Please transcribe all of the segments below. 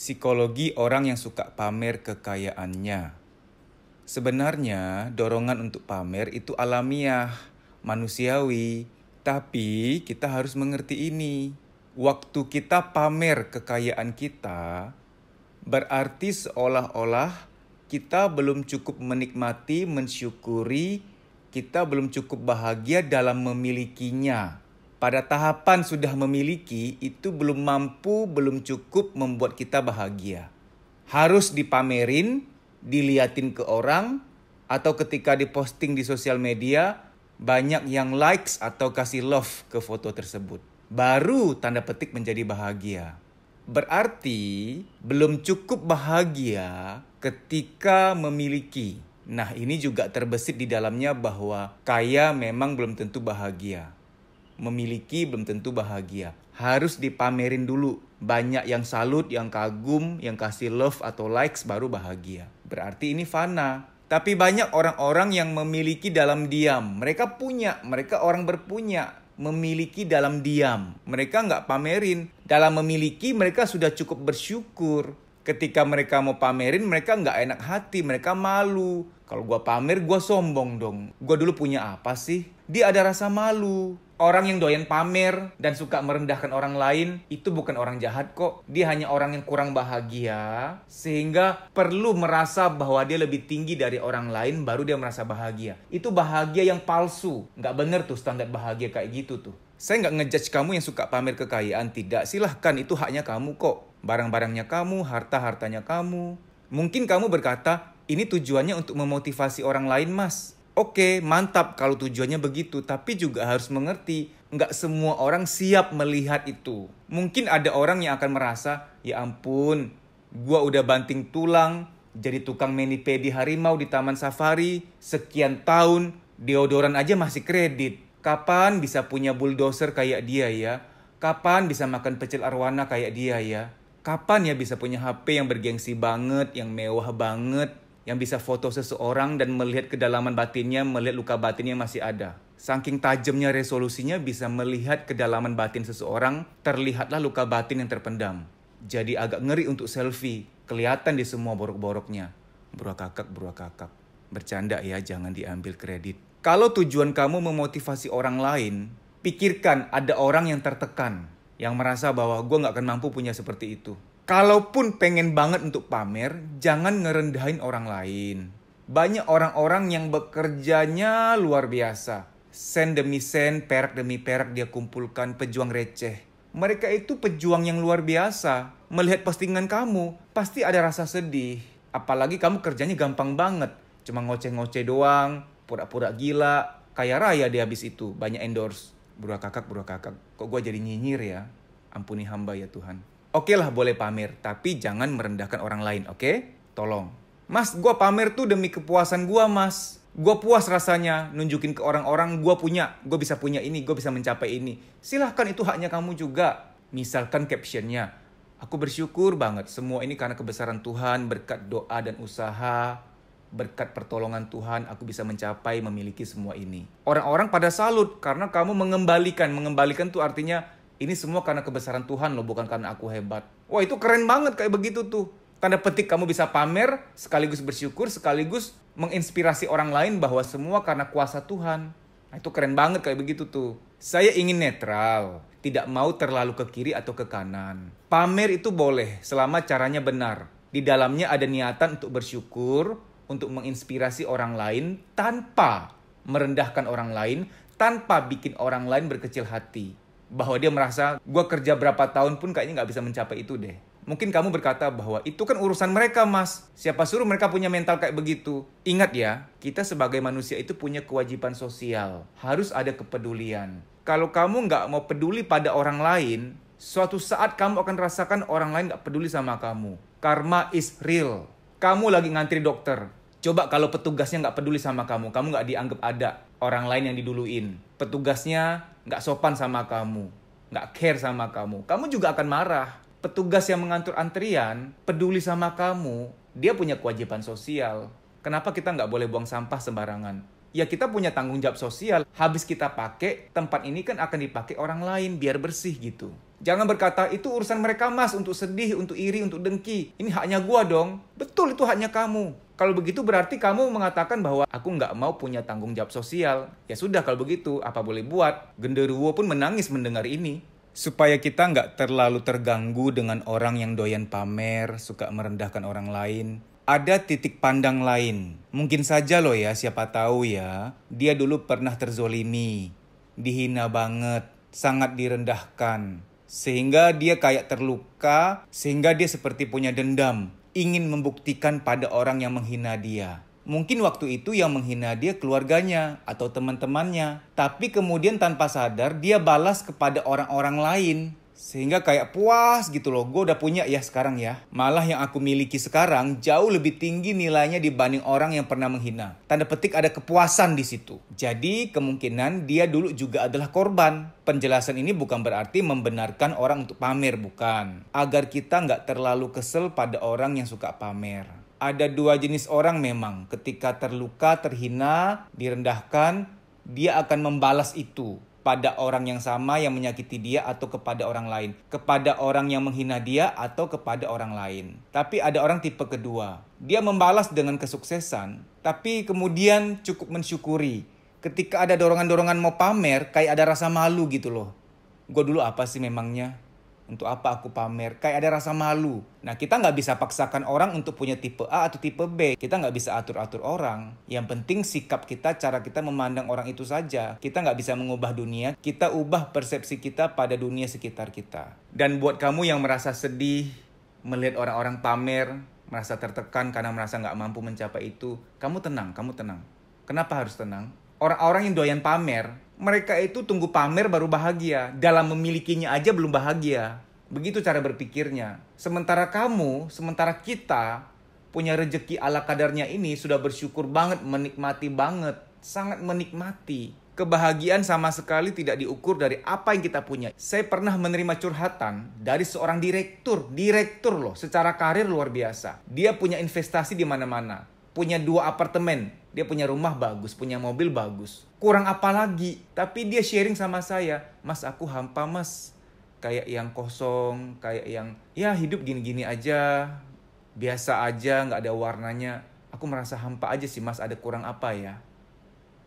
Psikologi orang yang suka pamer kekayaannya. Sebenarnya, dorongan untuk pamer itu alamiah, manusiawi. Tapi kita harus mengerti ini. Waktu kita pamer kekayaan kita, berarti seolah-olah kita belum cukup menikmati, mensyukuri, kita belum cukup bahagia dalam memilikinya. Pada tahapan sudah memiliki, itu belum mampu, belum cukup membuat kita bahagia. Harus dipamerin, diliatin ke orang, atau ketika diposting di sosial media, banyak yang likes atau kasih love ke foto tersebut. Baru tanda petik menjadi bahagia. Berarti belum cukup bahagia ketika memiliki. Nah, ini juga terbesit di dalamnya bahwa kaya memang belum tentu bahagia. Memiliki belum tentu bahagia. Harus dipamerin dulu. Banyak yang salut, yang kagum, yang kasih love atau likes baru bahagia. Berarti ini fana. Tapi banyak orang-orang yang memiliki dalam diam. Mereka punya, mereka orang berpunya. Memiliki dalam diam. Mereka nggak pamerin. Dalam memiliki mereka sudah cukup bersyukur. Ketika mereka mau pamerin, mereka nggak enak hati, mereka malu. Kalau gue pamer, gue sombong dong. Gue dulu punya apa sih? Dia ada rasa malu. Orang yang doyan pamer dan suka merendahkan orang lain, itu bukan orang jahat kok. Dia hanya orang yang kurang bahagia, sehingga perlu merasa bahwa dia lebih tinggi dari orang lain, baru dia merasa bahagia. Itu bahagia yang palsu. Nggak bener tuh standar bahagia kayak gitu tuh. Saya nggak ngejudge kamu yang suka pamer kekayaan, tidak. Silahkan, itu haknya kamu kok. Barang-barangnya kamu, harta-hartanya kamu. Mungkin kamu berkata, ini tujuannya untuk memotivasi orang lain, Mas. Oke, mantap kalau tujuannya begitu. Tapi juga harus mengerti, nggak semua orang siap melihat itu. Mungkin ada orang yang akan merasa, ya ampun, gua udah banting tulang, jadi tukang mani-pedi harimau di taman safari, sekian tahun, deodoran aja masih kredit. Kapan bisa punya bulldozer kayak dia ya? Kapan bisa makan pecel arwana kayak dia ya? Kapan ya bisa punya HP yang bergengsi banget, yang mewah banget, yang bisa foto seseorang dan melihat kedalaman batinnya, melihat luka batinnya masih ada. Saking tajamnya resolusinya bisa melihat kedalaman batin seseorang, terlihatlah luka batin yang terpendam. Jadi agak ngeri untuk selfie, kelihatan di semua borok-boroknya. Burak-kakak. Bercanda ya, jangan diambil kredit. Kalau tujuan kamu memotivasi orang lain, pikirkan ada orang yang tertekan, yang merasa bahwa gue gak akan mampu punya seperti itu. Kalaupun pengen banget untuk pamer, jangan ngerendahin orang lain. Banyak orang-orang yang bekerjanya luar biasa. Sen demi sen, perak demi perak dia kumpulkan, pejuang receh. Mereka itu pejuang yang luar biasa. Melihat postingan kamu, pasti ada rasa sedih. Apalagi kamu kerjanya gampang banget. Cuma ngoceh-ngoceh doang, pura-pura gila. Kaya raya dia habis itu, banyak endorse. Burak kakak. Kok gue jadi nyinyir ya? Ampuni hamba ya Tuhan. Oke lah boleh pamer, tapi jangan merendahkan orang lain, oke? Tolong. Mas, gue pamer tuh demi kepuasan gue, Mas. Gue puas rasanya nunjukin ke orang-orang gue punya. Gue bisa punya ini, gue bisa mencapai ini. Silahkan, itu haknya kamu juga. Misalkan captionnya, aku bersyukur banget semua ini karena kebesaran Tuhan, berkat doa dan usaha, berkat pertolongan Tuhan, aku bisa mencapai, memiliki semua ini. Orang-orang pada salut karena kamu mengembalikan. Mengembalikan tuh artinya, ini semua karena kebesaran Tuhan loh, bukan karena aku hebat. Wah, itu keren banget kayak begitu tuh. Tanda petik kamu bisa pamer, sekaligus bersyukur, sekaligus menginspirasi orang lain bahwa semua karena kuasa Tuhan. Nah, itu keren banget kayak begitu tuh. Saya ingin netral, tidak mau terlalu ke kiri atau ke kanan. Pamer itu boleh, selama caranya benar. Di dalamnya ada niatan untuk bersyukur, untuk menginspirasi orang lain, tanpa merendahkan orang lain, tanpa bikin orang lain berkecil hati. Bahwa dia merasa, gue kerja berapa tahun pun kayaknya gak bisa mencapai itu deh. Mungkin kamu berkata bahwa itu kan urusan mereka, Mas. Siapa suruh mereka punya mental kayak begitu? Ingat ya, kita sebagai manusia itu punya kewajiban sosial. Harus ada kepedulian. Kalau kamu gak mau peduli pada orang lain, suatu saat kamu akan rasakan orang lain gak peduli sama kamu. Karma is real. Kamu lagi ngantri dokter. Coba kalau petugasnya gak peduli sama kamu gak dianggap ada orang lain yang diduluin. Petugasnya gak sopan sama kamu, gak care sama kamu juga akan marah. Petugas yang mengatur antrian peduli sama kamu, dia punya kewajiban sosial. Kenapa kita gak boleh buang sampah sembarangan? Ya kita punya tanggung jawab sosial. Habis kita pakai, tempat ini kan akan dipakai orang lain biar bersih gitu. Jangan berkata, itu urusan mereka mas, untuk sedih, untuk iri, untuk dengki. Ini haknya gua dong. Betul, itu haknya kamu. Kalau begitu berarti kamu mengatakan bahwa aku nggak mau punya tanggung jawab sosial. Ya sudah kalau begitu, apa boleh buat. Genderuwo pun menangis mendengar ini. Supaya kita nggak terlalu terganggu dengan orang yang doyan pamer, suka merendahkan orang lain. Ada titik pandang lain. Mungkin saja loh ya, siapa tahu ya, dia dulu pernah terzolimi, dihina banget, sangat direndahkan. Sehingga dia kayak terluka, sehingga dia seperti punya dendam, ingin membuktikan pada orang yang menghina dia. Mungkin waktu itu yang menghina dia keluarganya atau teman-temannya. Tapi kemudian tanpa sadar dia balas kepada orang-orang lain. Sehingga kayak puas gitu loh, gue udah punya ya sekarang ya. Malah yang aku miliki sekarang jauh lebih tinggi nilainya dibanding orang yang pernah menghina. Tanda petik ada kepuasan di situ. Jadi kemungkinan dia dulu juga adalah korban. Penjelasan ini bukan berarti membenarkan orang untuk pamer, bukan. Agar kita nggak terlalu kesel pada orang yang suka pamer. Ada dua jenis orang memang, ketika terluka, terhina, direndahkan, dia akan membalas itu pada orang yang sama yang menyakiti dia atau kepada orang lain. Kepada orang yang menghina dia atau kepada orang lain. Tapi ada orang tipe kedua. Dia membalas dengan kesuksesan, tapi kemudian cukup mensyukuri. Ketika ada dorongan-dorongan mau pamer, kayak ada rasa malu gitu loh. Gue dulu apa sih memangnya? Untuk apa aku pamer? Kayak ada rasa malu. Nah, kita nggak bisa paksakan orang untuk punya tipe A atau tipe B. Kita nggak bisa atur-atur orang. Yang penting sikap kita, cara kita memandang orang itu saja. Kita nggak bisa mengubah dunia. Kita ubah persepsi kita pada dunia sekitar kita. Dan buat kamu yang merasa sedih, melihat orang-orang pamer, merasa tertekan karena merasa nggak mampu mencapai itu, kamu tenang, kamu tenang. Kenapa harus tenang? Orang-orang yang doyan pamer, mereka itu tunggu pamer baru bahagia. Dalam memilikinya aja belum bahagia. Begitu cara berpikirnya. Sementara kamu, sementara kita punya rezeki ala kadarnya ini sudah bersyukur banget, menikmati banget. Sangat menikmati. Kebahagiaan sama sekali tidak diukur dari apa yang kita punya. Saya pernah menerima curhatan dari seorang direktur loh, secara karir luar biasa. Dia punya investasi di mana-mana. Punya 2 apartemen. Dia punya rumah bagus, punya mobil bagus. Kurang apa lagi? Tapi dia sharing sama saya. Mas, aku hampa mas. Kayak yang kosong, kayak yang ya hidup gini-gini aja. Biasa aja, gak ada warnanya. Aku merasa hampa aja sih mas, ada kurang apa ya?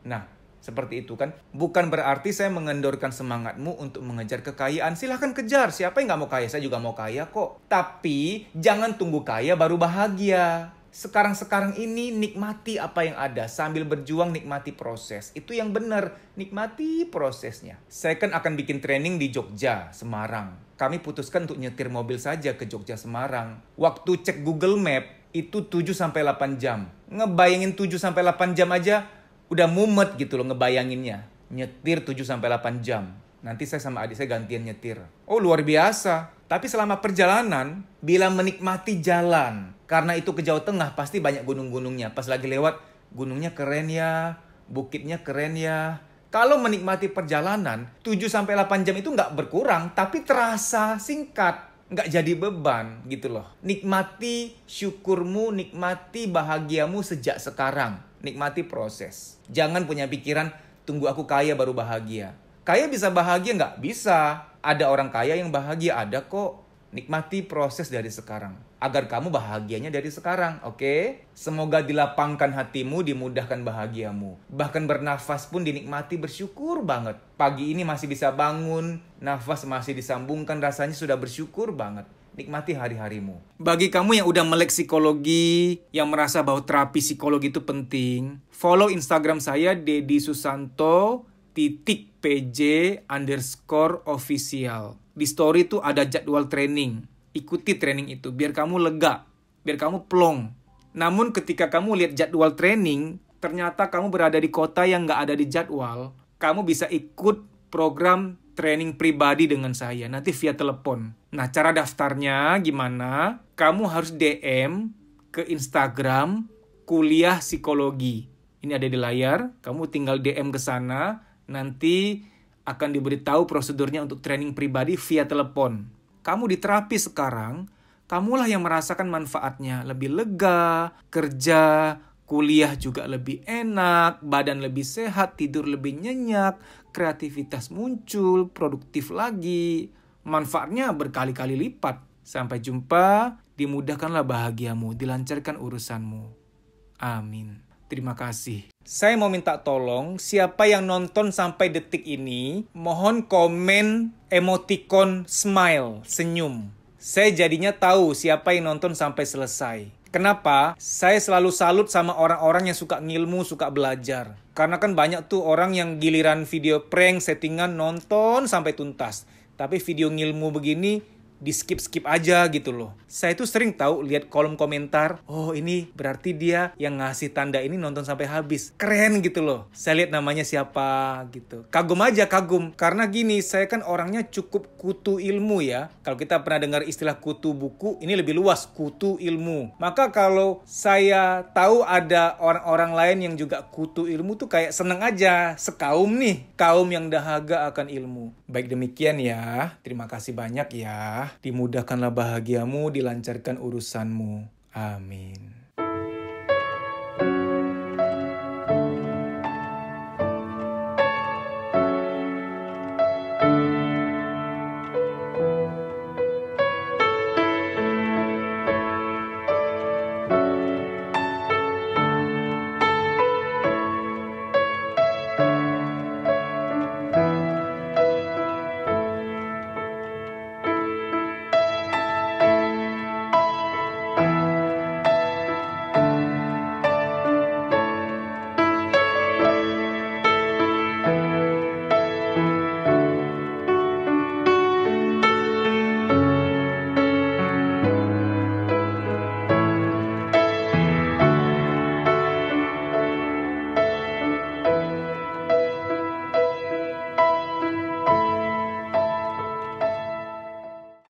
Nah, seperti itu kan. Bukan berarti saya mengendorkan semangatmu untuk mengejar kekayaan. Silahkan kejar, siapa yang gak mau kaya? Saya juga mau kaya kok. Tapi jangan tunggu kaya baru bahagia. Sekarang ini nikmati apa yang ada. Sambil berjuang nikmati proses. Itu yang benar. Nikmati prosesnya. Saya kan akan bikin training di Jogja, Semarang. Kami putuskan untuk nyetir mobil saja ke Jogja, Semarang. Waktu cek Google Map itu 7-8 jam. Ngebayangin 7-8 jam aja udah mumet gitu loh ngebayanginnya. Nyetir 7-8 jam. Nanti saya sama adik saya gantian nyetir. Oh luar biasa. Tapi selama perjalanan, bila menikmati jalan, karena itu ke Jawa Tengah pasti banyak gunung-gunungnya. Pas lagi lewat, gunungnya keren ya, bukitnya keren ya. Kalau menikmati perjalanan, 7-8 jam itu nggak berkurang, tapi terasa singkat. Nggak jadi beban gitu loh. Nikmati syukurmu, nikmati bahagiamu sejak sekarang. Nikmati proses. Jangan punya pikiran, tunggu aku kaya baru bahagia. Kaya bisa bahagia nggak? Bisa. Ada orang kaya yang bahagia, ada kok. Nikmati proses dari sekarang. Agar kamu bahagianya dari sekarang, oke? Semoga dilapangkan hatimu, dimudahkan bahagiamu. Bahkan bernafas pun dinikmati, bersyukur banget. Pagi ini masih bisa bangun, nafas masih disambungkan, rasanya sudah bersyukur banget. Nikmati hari-harimu. Bagi kamu yang udah melek psikologi, yang merasa bahwa terapi psikologi itu penting, follow Instagram saya, @dedisusanto_pj_official. Di story itu ada jadwal training. Ikuti training itu, biar kamu lega, biar kamu plong. Namun ketika kamu lihat jadwal training, ternyata kamu berada di kota yang nggak ada di jadwal, kamu bisa ikut program training pribadi dengan saya, nanti via telepon. Nah, cara daftarnya gimana? Kamu harus DM ke Instagram Kuliah Psikologi. Ini ada di layar, kamu tinggal DM ke sana, nanti akan diberitahu prosedurnya untuk training pribadi via telepon. Kamu di terapi sekarang, kamulah yang merasakan manfaatnya. Lebih lega, kerja, kuliah juga lebih enak, badan lebih sehat, tidur lebih nyenyak, kreativitas muncul, produktif lagi. manfaatnya berkali-kali lipat. Sampai jumpa, dimudahkanlah bahagiamu, dilancarkan urusanmu. Amin. Terima kasih. Saya mau minta tolong, siapa yang nonton sampai detik ini, mohon komen emoticon smile, senyum. Saya jadinya tahu siapa yang nonton sampai selesai. Kenapa? Saya selalu salut sama orang-orang yang suka ngilmu, suka belajar. Karena kan banyak tuh orang yang giliran video prank, settingan, nonton sampai tuntas. Tapi video ngilmu begini, di skip-skip aja gitu loh. Saya tuh sering tahu lihat kolom komentar, oh ini berarti dia yang ngasih tanda ini nonton sampai habis. Keren gitu loh. Saya lihat namanya siapa gitu. Kagum aja, kagum. Karena gini, saya kan orangnya cukup kutu ilmu ya. Kalau kita pernah dengar istilah kutu buku, ini lebih luas, kutu ilmu. Maka kalau saya tahu ada orang-orang lain yang juga kutu ilmu tuh kayak seneng aja. Sekaum nih, kaum yang dahaga akan ilmu. Baik demikian ya. Terima kasih banyak ya. Dimudahkanlah bahagiamu, dilancarkan urusanmu. Amin.